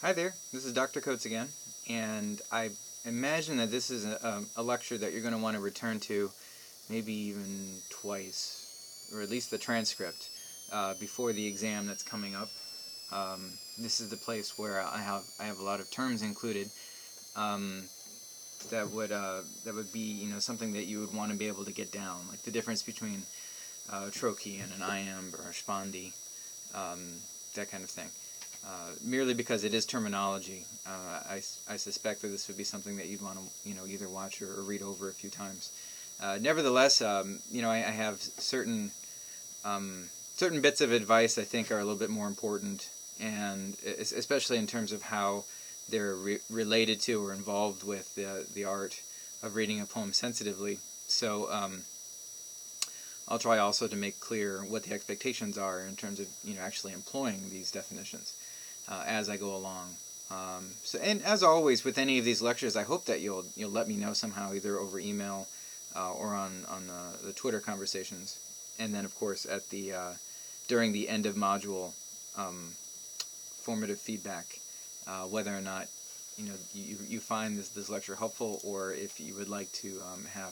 Hi there, this is Dr. Coates again, and I imagine that this is a lecture that you're going to want to return to maybe even twice, or at least the transcript, before the exam that's coming up. This is the place where I have a lot of terms included that would be something that you would want to be able to get down, like the difference between trochee and an iamb or a spondee, that kind of thing. Merely because it is terminology, I suspect that this would be something that you'd want to either watch or read over a few times. Nevertheless, I have certain bits of advice I think are a little bit more important, and especially in terms of how they're related to or involved with the art of reading a poem sensitively. So I'll try also to make clear what the expectations are in terms of actually employing these definitions as I go along. And as always with any of these lectures, I hope that you'll let me know somehow, either over email or on the Twitter conversations, and then of course at the during the end of module formative feedback, whether or not you find this lecture helpful, or if you would like to have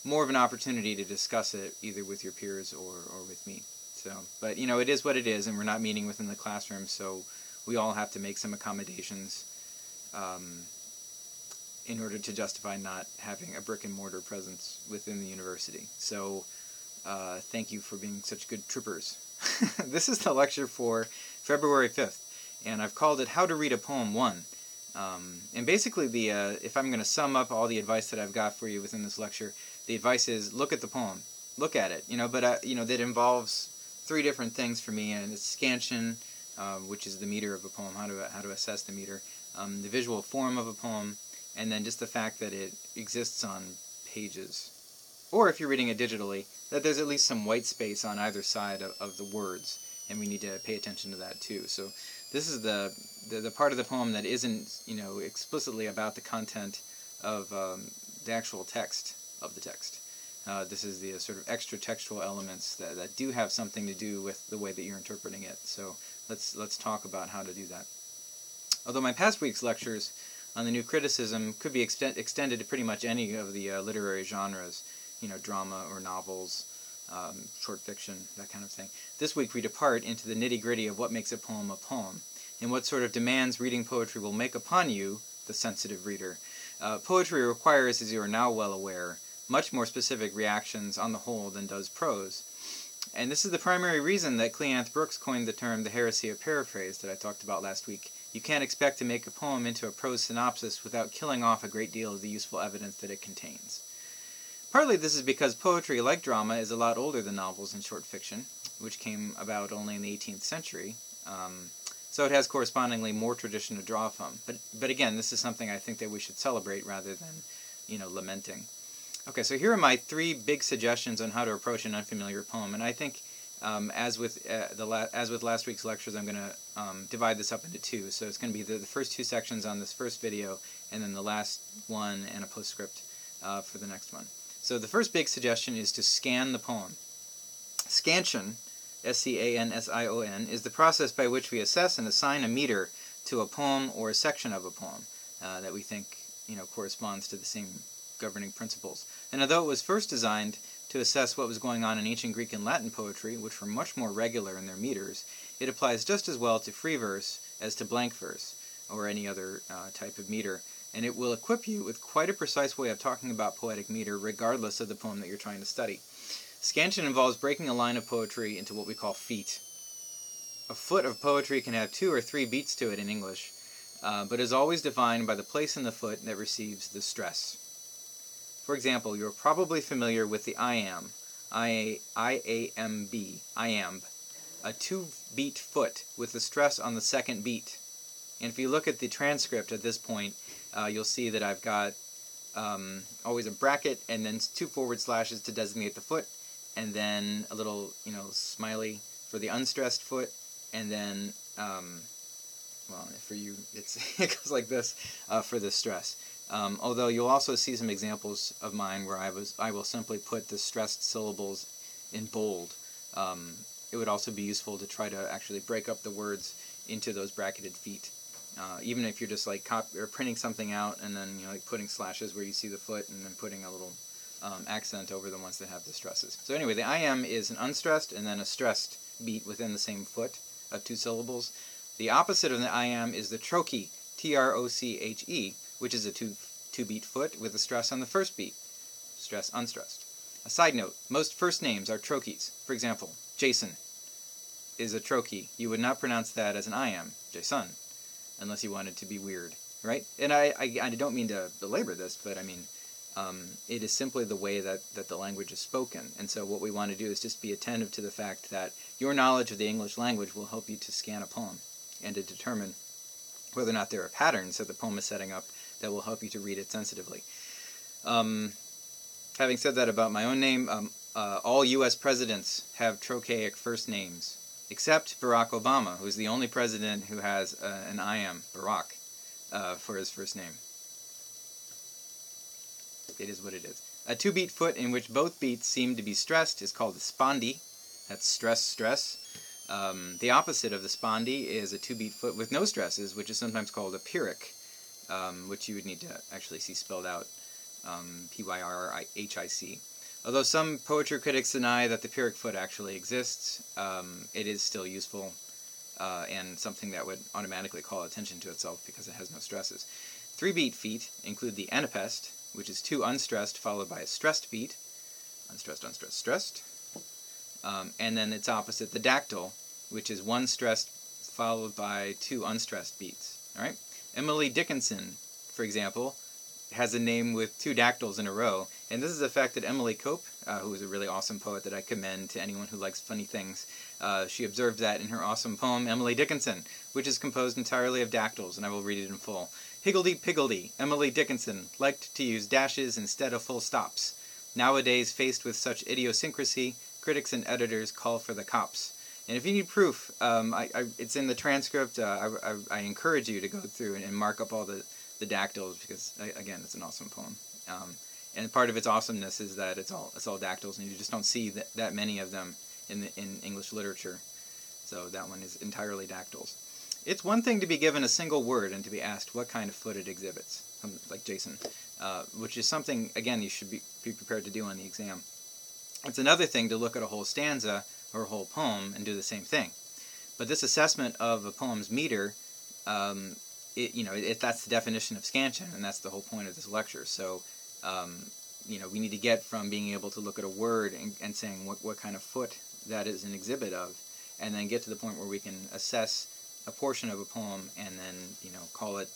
more of an opportunity to discuss it either with your peers or with me. So, but it is what it is, and we're not meeting within the classroom, so we all have to make some accommodations in order to justify not having a brick and mortar presence within the university. So thank you for being such good troopers. This is the lecture for February 5th, and I've called it How to Read a Poem 1. And basically, if I'm going to sum up all the advice that I've got for you within this lecture, the advice is look at the poem, look at it. But that involves three different things for me, and it's scansion, which is the meter of a poem, how to assess the meter, the visual form of a poem, and then just the fact that it exists on pages, or if you're reading it digitally, that there's at least some white space on either side of the words, and we need to pay attention to that too. So this is the part of the poem that isn't explicitly about the content of the actual text of the text. This is the sort of extra textual elements that do have something to do with the way that you're interpreting it. So let's talk about how to do that. Although my past week's lectures on the new criticism could be extended to pretty much any of the literary genres, drama or novels, short fiction, that kind of thing. This week we depart into the nitty-gritty of what makes a poem, and what sort of demands reading poetry will make upon you, the sensitive reader. Poetry requires, as you are now well aware, much more specific reactions on the whole than does prose. And this is the primary reason that Cleanth Brooks coined the term the heresy of paraphrase that I talked about last week. You can't expect to make a poem into a prose synopsis without killing off a great deal of the useful evidence that it contains. Partly this is because poetry, like drama, is a lot older than novels and short fiction, which came about only in the 18th century, so it has correspondingly more tradition to draw from. But again, this is something I think that we should celebrate rather than, lamenting. Okay, so here are my three big suggestions on how to approach an unfamiliar poem, and I think, as with last week's lectures, I'm going to divide this up into two. So it's going to be the first two sections on this first video, and then the last one and a postscript for the next one. So the first big suggestion is to scan the poem. Scansion, S-C-A-N-S-I-O-N, is the process by which we assess and assign a meter to a poem or a section of a poem that we think corresponds to the same governing principles. And although it was first designed to assess what was going on in ancient Greek and Latin poetry, which were much more regular in their meters, it applies just as well to free verse as to blank verse, or any other type of meter, and it will equip you with quite a precise way of talking about poetic meter regardless of the poem that you're trying to study. Scansion involves breaking a line of poetry into what we call feet. A foot of poetry can have 2 or 3 beats to it in English, but is always defined by the place in the foot that receives the stress. For example, you're probably familiar with the iamb, I-A-M-B, iamb, a 2-beat foot with the stress on the second beat. And if you look at the transcript at this point, you'll see that I've got always a bracket and then 2 forward slashes to designate the foot, and then a little, smiley for the unstressed foot, and then, well, for you, it goes like this for the stress. Although you'll also see some examples of mine where I will simply put the stressed syllables in bold. It would also be useful to try to actually break up the words into those bracketed feet. Even if you're just like or printing something out and then like putting slashes where you see the foot and then putting a little accent over the ones that have the stresses. So anyway, the IM is an unstressed and then a stressed beat within the same foot of 2 syllables. The opposite of the IM is the troche, T-R-O-C-H-E, which is a two-beat foot with a stress on the first beat. Stress, unstressed. A side note, most first names are trochees. For example, Jason is a trochee. You would not pronounce that as an IM, Jason, unless you wanted to be weird, right? And I don't mean to belabor this, but I mean, it is simply the way that the language is spoken. And so what we want to do is just be attentive to the fact that your knowledge of the English language will help you to scan a poem and to determine whether or not there are patterns that the poem is setting up that will help you to read it sensitively. Having said that about my own name, all U.S. presidents have trochaic first names, except Barack Obama, who's the only president who has an IM, Barack, for his first name. It is what it is. A 2-beat foot in which both beats seem to be stressed is called a spondee. That's stress, stress. The opposite of the spondee is a 2-beat foot with no stresses, which is sometimes called a pyrrhic, which you would need to actually see spelled out, P-Y-R-R-I-H-I-C. Although some poetry critics deny that the pyrrhic foot actually exists, it is still useful and something that would automatically call attention to itself because it has no stresses. 3-beat feet include the anapest, which is 2 unstressed followed by a stressed beat. Unstressed, unstressed, stressed. And then its opposite, the dactyl, which is 1 stressed followed by 2 unstressed beats. All right? Emily Dickinson, for example, has a name with 2 dactyls in a row. And this is a fact that Emily Cope, who is a really awesome poet that I commend to anyone who likes funny things, she observed that in her awesome poem, Emily Dickinson, which is composed entirely of dactyls, and I will read it in full. Higgledy-piggledy, Emily Dickinson liked to use dashes instead of full stops. Nowadays, faced with such idiosyncrasy, critics and editors call for the cops. And if you need proof, it's in the transcript. I encourage you to go through and mark up all the dactyls because, again, it's an awesome poem. And part of its awesomeness is that it's all dactyls, and you just don't see that many of them in English literature. So that one is entirely dactyls. It's one thing to be given a single word and to be asked what kind of foot it exhibits, like Jason, which is something, again, you should be prepared to do on the exam. It's another thing to look at a whole stanza or a whole poem and do the same thing. But this assessment of a poem's meter, that's the definition of scansion, and that's the whole point of this lecture. So, we need to get from being able to look at a word and saying what kind of foot that is an exhibit of, and then get to the point where we can assess a portion of a poem and then, call it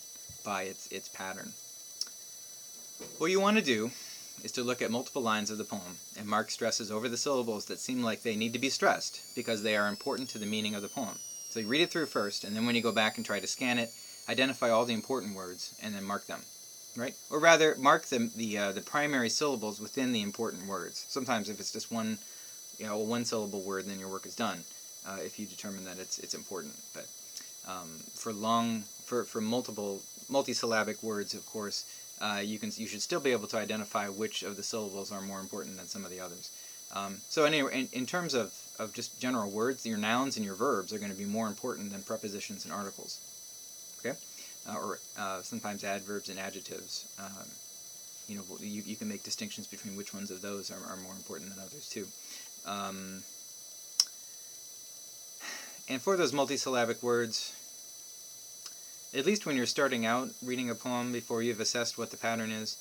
by its pattern. What you want to do is to look at multiple lines of the poem and mark stresses over the syllables that seem like they need to be stressed because they are important to the meaning of the poem. So you read it through first, and then when you go back and try to scan it, identify all the important words and then mark them, right? Or rather, mark the primary syllables within the important words. Sometimes if it's just one syllable word, then your work is done if you determine that it's important. But for multisyllabic words, of course, you should still be able to identify which of the syllables are more important than some of the others. So anyway, in terms of just general words, your nouns and your verbs are going to be more important than prepositions and articles. Okay, or sometimes adverbs and adjectives. You can make distinctions between which ones of those are more important than others too. And for those multisyllabic words, at least when you're starting out reading a poem before you've assessed what the pattern is,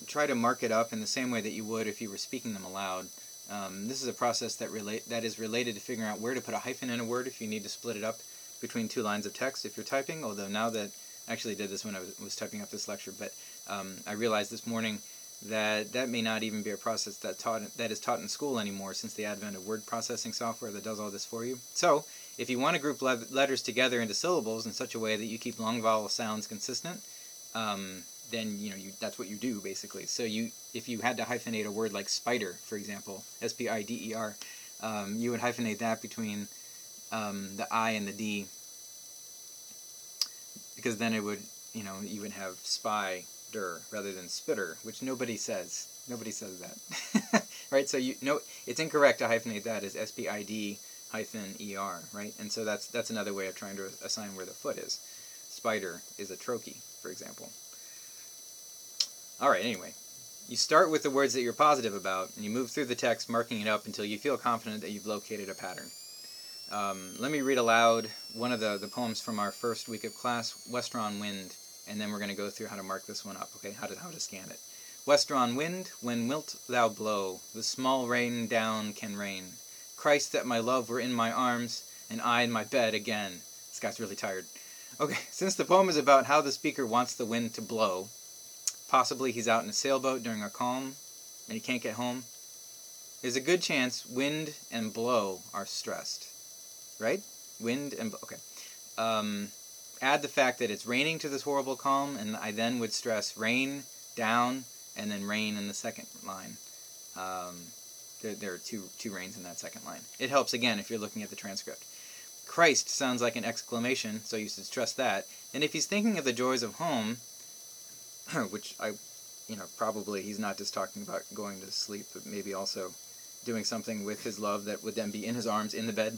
try to mark it up in the same way that you would if you were speaking them aloud. This is a process that is related to figuring out where to put a hyphen in a word if you need to split it up between 2 lines of text if you're typing, although now that I actually did this when I was typing up this lecture, but I realized this morning that may not even be a process that is taught in school anymore since the advent of word processing software that does all this for you. So, if you want to group letters together into syllables in such a way that you keep long vowel sounds consistent, then that's what you do basically. So if you had to hyphenate a word like spider, for example, S-P-I-D-E-R, you would hyphenate that between the I and the D, because then it would you would have spider rather than spitter, which nobody says. Nobody says that, right? So it's incorrect to hyphenate that as S-P-I-D-E-R, right? And so that's another way of trying to assign where the foot is. spider is a trochee, for example. Alright, anyway. You start with the words that you're positive about, and you move through the text, marking it up until you feel confident that you've located a pattern. Let me read aloud one of the poems from our first week of class, Westron Wind, and then we're going to go through how to mark this one up, okay? How to scan it. Westron wind, when wilt thou blow? The small rain down can rain. Christ, that my love were in my arms, and I in my bed again. This guy's really tired. Okay, since the poem is about how the speaker wants the wind to blow, possibly he's out in a sailboat during a calm, and he can't get home, there's a good chance wind and blow are stressed. Right? Wind and... okay. Add the fact that it's raining to this horrible calm, and I then would stress rain, down, and then rain in the second line. There are two rains in that second line. It helps, again, if you're looking at the transcript. Christ sounds like an exclamation, so you should stress that. And if he's thinking of the joys of home, which probably he's not just talking about going to sleep, but maybe also doing something with his love that would then be in his arms in the bed.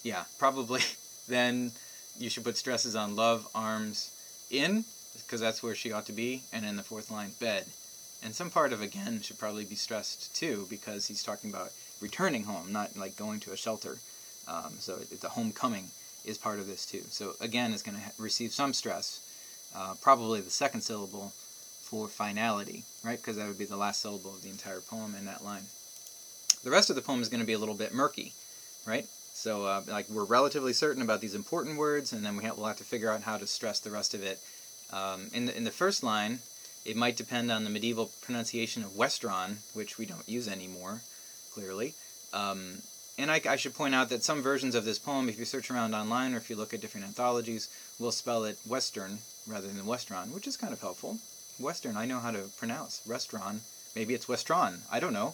Yeah, probably then you should put stresses on love, arms, in, because that's where she ought to be, and in the fourth line, bed. And some part of again should probably be stressed too, because he's talking about returning home, not like going to a shelter. So the homecoming is part of this too. So again is going to receive some stress, probably the second syllable for finality, right? Because that would be the last syllable of the entire poem in that line. The rest of the poem is going to be a little bit murky, right? So like we're relatively certain about these important words, and then we'll have to figure out how to stress the rest of it. In the first line, it might depend on the medieval pronunciation of Westron, which we don't use anymore, clearly. And I should point out that some versions of this poem, if you search around online or if you look at different anthologies, will spell it Western rather than Westron, which is kind of helpful. Western, I know how to pronounce. Restaurant, maybe it's Westron. I don't know.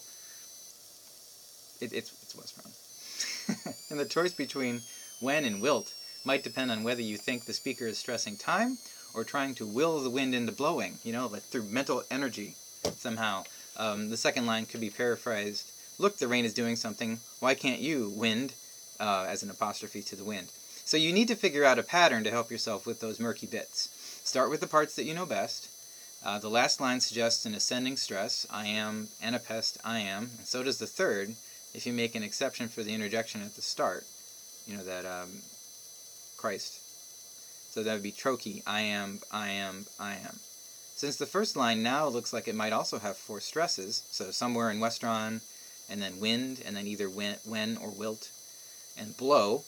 It's Westron. And the choice between when and wilt might depend on whether you think the speaker is stressing time or trying to will the wind into blowing, like through mental energy somehow. The second line could be paraphrased, look, the rain is doing something, why can't you, wind, as an apostrophe to the wind. So you need to figure out a pattern to help yourself with those murky bits. Start with the parts that you know best. The last line suggests an ascending stress, I am, anapest, I am, and so does the third, if you make an exception for the interjection at the start, that Christ. So that would be trochee, I am, I am, I am. Since the first line now looks like it might also have 4 stresses, so somewhere in Westron, and then wind, and then either when or wilt, and blow,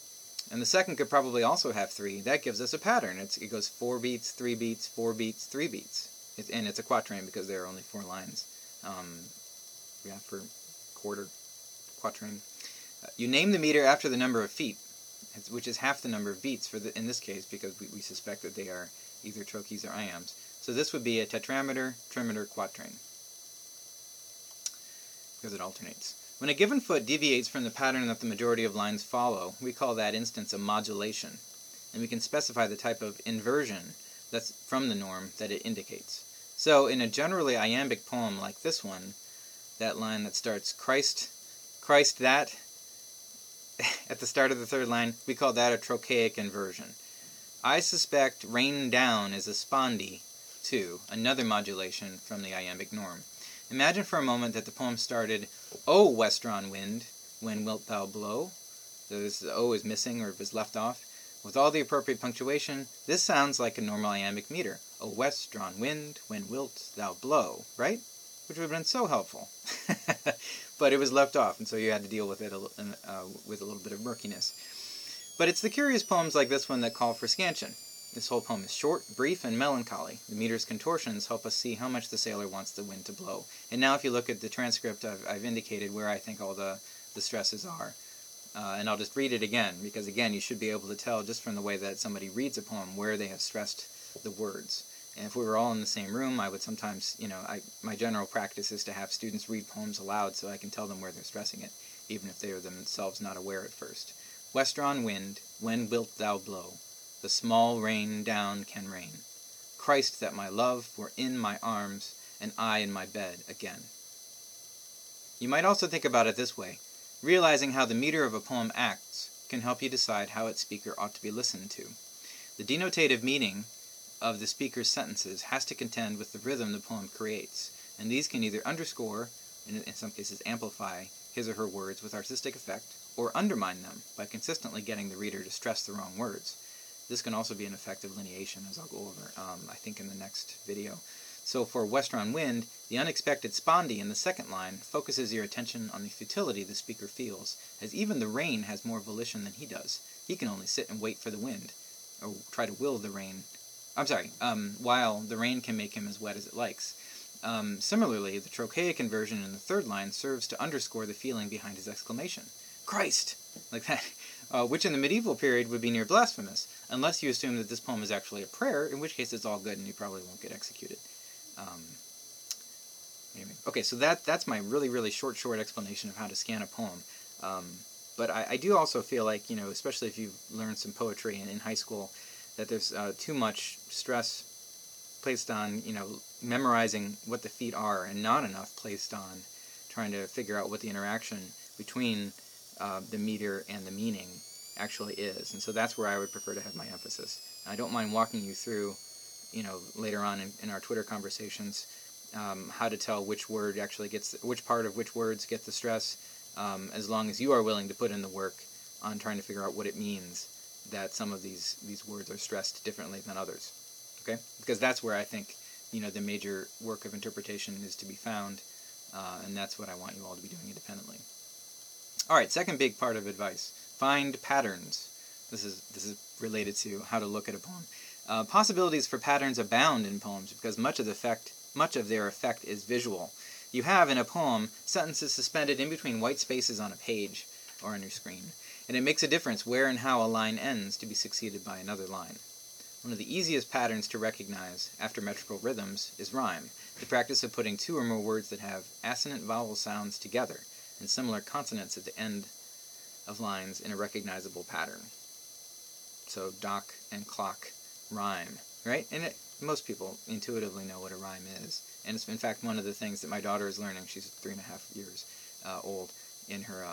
and the second could probably also have 3. That gives us a pattern. It goes 4 beats, 3 beats, 4 beats, 3 beats. And it's a quatrain because there are only 4 lines. For quarter. Quatrain. You name the meter after the number of feet, which is half the number of beats in this case, because we suspect that they are either trochees or iambs. So this would be a tetrameter, trimeter, quatrain, because it alternates. When a given foot deviates from the pattern that the majority of lines follow, we call that instance a modulation, and we can specify the type of inversion that's from the norm that it indicates. So in a generally iambic poem like this one, that line that starts Christ that, at the start of the third line, we call that a trochaic inversion. I suspect rain down is a spondy, too, another modulation from the iambic norm. Imagine for a moment that the poem started, O Westron wind, when wilt thou blow? So this O is missing or is left off. With all the appropriate punctuation, this sounds like a normal iambic meter. O Westron wind, when wilt thou blow, right? Which would have been so helpful. But it was left off, and so you had to deal with it with a little bit of murkiness. But it's the curious poems like this one that call for scansion. This whole poem is short, brief, and melancholy. The meter's contortions help us see how much the sailor wants the wind to blow. And now if you look at the transcript, I've indicated where I think all the stresses are. And I'll just read it again, because again, you should be able to tell just from the way that somebody reads a poem where they have stressed the words. And if we were all in the same room, I would sometimes, my general practice is to have students read poems aloud so I can tell them where they're stressing it, even if they are themselves not aware at first. Westron wind, when wilt thou blow? The small rain down can rain. Christ, that my love were in my arms, and I in my bed again. You might also think about it this way. Realizing how the meter of a poem acts can help you decide how its speaker ought to be listened to. The denotative meaning of the speaker's sentences has to contend with the rhythm the poem creates, and these can either underscore, and in some cases amplify, his or her words with artistic effect, or undermine them by consistently getting the reader to stress the wrong words. This can also be an effective lineation, as I'll go over, I think, in the next video. So for Westron Wind, the unexpected spondee in the second line focuses your attention on the futility the speaker feels, as even the rain has more volition than he does. He can only sit and wait for the wind, or try to will the rain. While the rain can make him as wet as it likes. Similarly, the trochaic inversion in the third line serves to underscore the feeling behind his exclamation. Christ! Like that. Which in the medieval period would be near blasphemous, unless you assume that this poem is actually a prayer, in which case it's all good and you probably won't get executed. Anyway. Okay, so that's my really, really short explanation of how to scan a poem. But I do also feel like, especially if you've learned some poetry in high school, that there's too much stress placed on, memorizing what the feet are, and not enough placed on trying to figure out what the interaction between the meter and the meaning actually is. And so that's where I would prefer to have my emphasis. I don't mind walking you through, later on in our Twitter conversations, how to tell which word actually gets, which part of which words get the stress, as long as you are willing to put in the work on trying to figure out what it means that some of these words are stressed differently than others. Okay? Because that's where I think, the major work of interpretation is to be found, and that's what I want you all to be doing independently. Alright, second big part of advice. Find patterns. This is related to how to look at a poem. Possibilities for patterns abound in poems because much of their effect is visual. You have, in a poem, sentences suspended in between white spaces on a page or on your screen, and it makes a difference where and how a line ends to be succeeded by another line. One of the easiest patterns to recognize after metrical rhythms is rhyme, the practice of putting two or more words that have assonant vowel sounds together and similar consonants at the end of lines in a recognizable pattern. So dock and clock rhyme, right? And most people intuitively know what a rhyme is. And it's in fact one of the things that my daughter is learning. She's 3.5 years old in her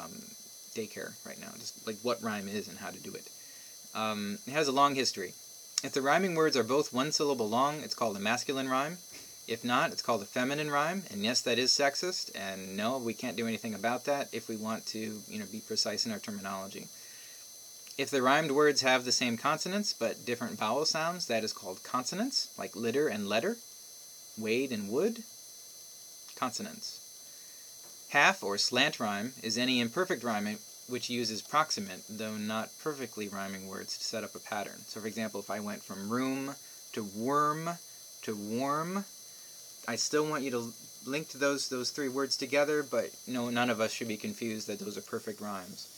daycare right now, just like what rhyme is and how to do it. It has a long history. If the rhyming words are both one syllable long, it's called a masculine rhyme. If not, it's called a feminine rhyme, and yes, that is sexist, and no, we can't do anything about that if we want to, be precise in our terminology. If the rhymed words have the same consonants, but different vowel sounds, that is called consonants, like litter and letter, wade and wood, consonants. Half or slant rhyme is any imperfect rhyming which uses proximate, though not perfectly rhyming words to set up a pattern. So for example, if I went from room to worm to warm, I still want you to link to those three words together, but no, none of us should be confused that those are perfect rhymes.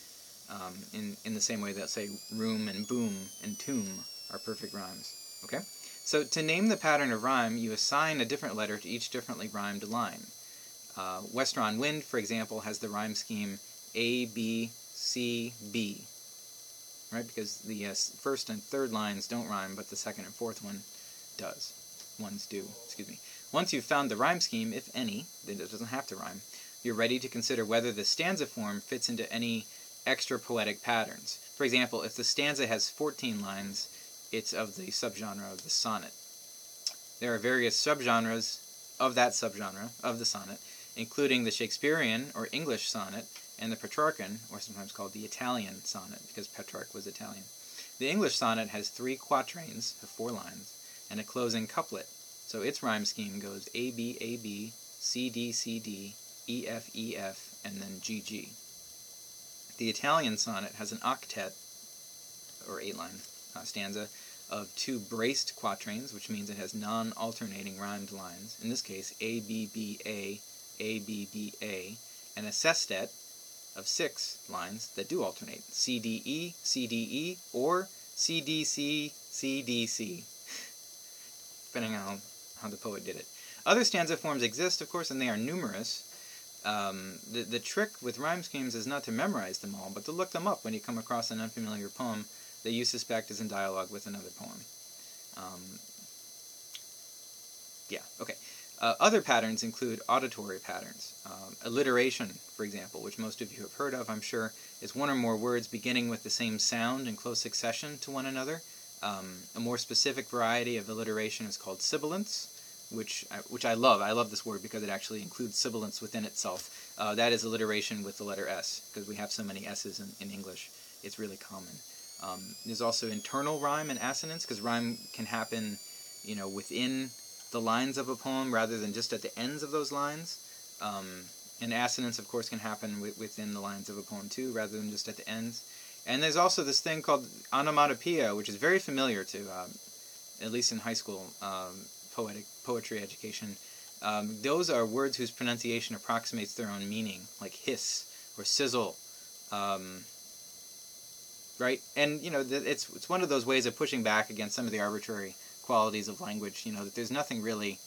In the same way that, say, room and boom and tomb are perfect rhymes. Okay? So to name the pattern of rhyme, you assign a different letter to each differently rhymed line. Westron Wind, for example, has the rhyme scheme A, B, C, B. Right? Because the first and third lines don't rhyme, but the second and fourth one does. Ones do, excuse me. Once you've found the rhyme scheme, if any, then it doesn't have to rhyme, you're ready to consider whether the stanza form fits into any extra poetic patterns. For example, if the stanza has 14 lines, it's of the subgenre of the sonnet. There are various subgenres of that subgenre of the sonnet, including the Shakespearean or English sonnet and the Petrarchan, or sometimes called the Italian sonnet, because Petrarch was Italian. The English sonnet has 3 quatrains of 4 lines and a closing couplet. So its rhyme scheme goes A, B, A, B, C, D, C, D, E, F, E, F, and then G, G. The Italian sonnet has an octet, or 8-line stanza, of 2 braced quatrains, which means it has non-alternating rhymed lines. In this case, A, B, B, A, B, B, A, and a sestet of 6 lines that do alternate. C, D, E, or C, D, C, C, D, C. Depending on how the poet did it. Other stanza forms exist, of course, and they are numerous. The trick with rhyme schemes is not to memorize them all, but to look them up when you come across an unfamiliar poem that you suspect is in dialogue with another poem. Other patterns include auditory patterns. Alliteration, for example, which most of you have heard of, I'm sure, is one or more words beginning with the same sound in close succession to one another, A more specific variety of alliteration is called sibilance, which I love. I love this word because it actually includes sibilance within itself. That is alliteration with the letter S, because we have so many S's in English. It's really common. There's also internal rhyme and assonance, because rhyme can happen, within the lines of a poem rather than just at the ends of those lines. And assonance, of course, can happen within the lines of a poem too, rather than just at the ends. And there's also this thing called onomatopoeia, which is very familiar to, at least in high school poetry education. Those are words whose pronunciation approximates their own meaning, like hiss or sizzle, right? And it's one of those ways of pushing back against some of the arbitrary qualities of language. That there's nothing really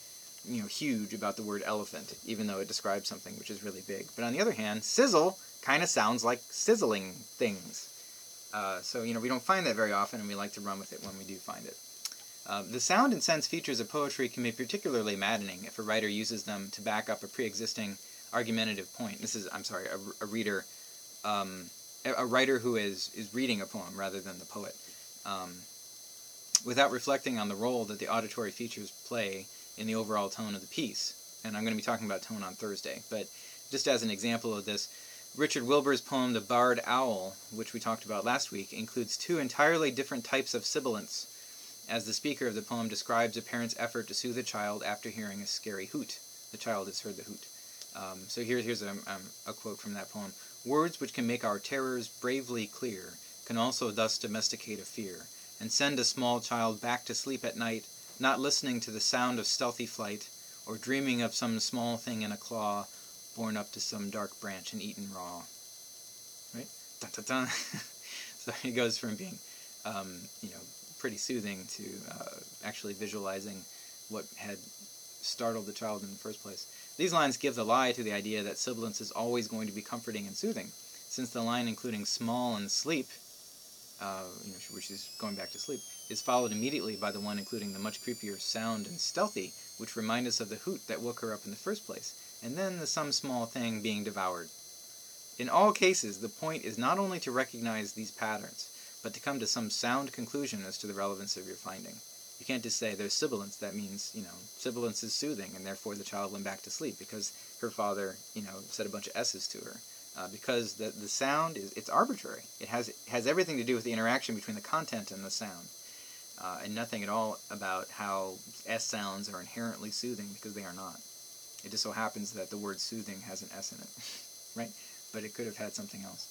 huge about the word elephant, even though it describes something which is really big. But on the other hand, sizzle kind of sounds like sizzling things. So we don't find that very often, and we like to run with it when we do find it. The sound and sense features of poetry can be particularly maddening if a writer uses them to back up a pre-existing argumentative point. This is, a reader, a writer who is reading a poem rather than the poet, without reflecting on the role that the auditory features play in the overall tone of the piece. And I'm going to be talking about tone on Thursday, but just as an example of this, Richard Wilbur's poem The Barred Owl, which we talked about last week, includes two entirely different types of sibilance, as the speaker of the poem describes a parent's effort to soothe a child after hearing a scary hoot. The child has heard the hoot. So here's a quote from that poem. "Words which can make our terrors bravely clear can also thus domesticate a fear, and send a small child back to sleep at night, not listening to the sound of stealthy flight, or dreaming of some small thing in a claw, borne up to some dark branch and eaten raw." Right? Dun, dun, dun. So it goes from being, pretty soothing to actually visualizing what had startled the child in the first place. These lines give the lie to the idea that sibilance is always going to be comforting and soothing, since the line including small and sleep, which is going back to sleep, is followed immediately by the one including the much creepier sound and stealthy, which remind us of the hoot that woke her up in the first place, and then the some small thing being devoured. In all cases, the point is not only to recognize these patterns, but to come to some sound conclusion as to the relevance of your finding. You can't just say there's sibilance, that means, sibilance is soothing, and therefore the child went back to sleep because her father, said a bunch of S's to her. Because the sound, it's arbitrary. It has everything to do with the interaction between the content and the sound, and nothing at all about how S sounds are inherently soothing, because they are not. It just so happens that the word soothing has an S in it, right? But it could have had something else.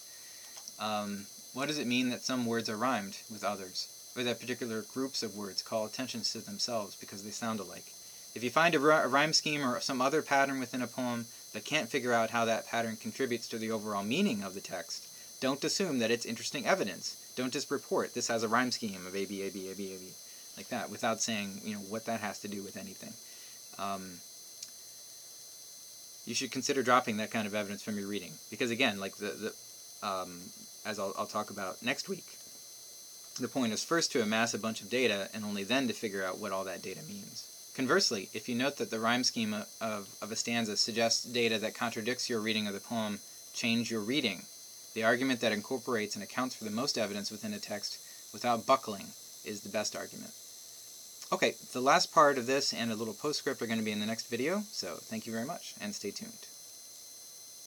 What does it mean that some words are rhymed with others, or that particular groups of words call attention to themselves because they sound alike? If you find a rhyme scheme or some other pattern within a poem but can't figure out how that pattern contributes to the overall meaning of the text, don't assume that it's interesting evidence. Don't just report, this has a rhyme scheme of A, B, A, B, A, B, A, B, like that, without saying, what that has to do with anything. You should consider dropping that kind of evidence from your reading. Because again, like as I'll talk about next week, the point is first to amass a bunch of data and only then to figure out what all that data means. Conversely, if you note that the rhyme scheme of a stanza suggests data that contradicts your reading of the poem, change your reading. The argument that incorporates and accounts for the most evidence within a text without buckling is the best argument. Okay, the last part of this and a little postscript are going to be in the next video, so thank you very much, and stay tuned.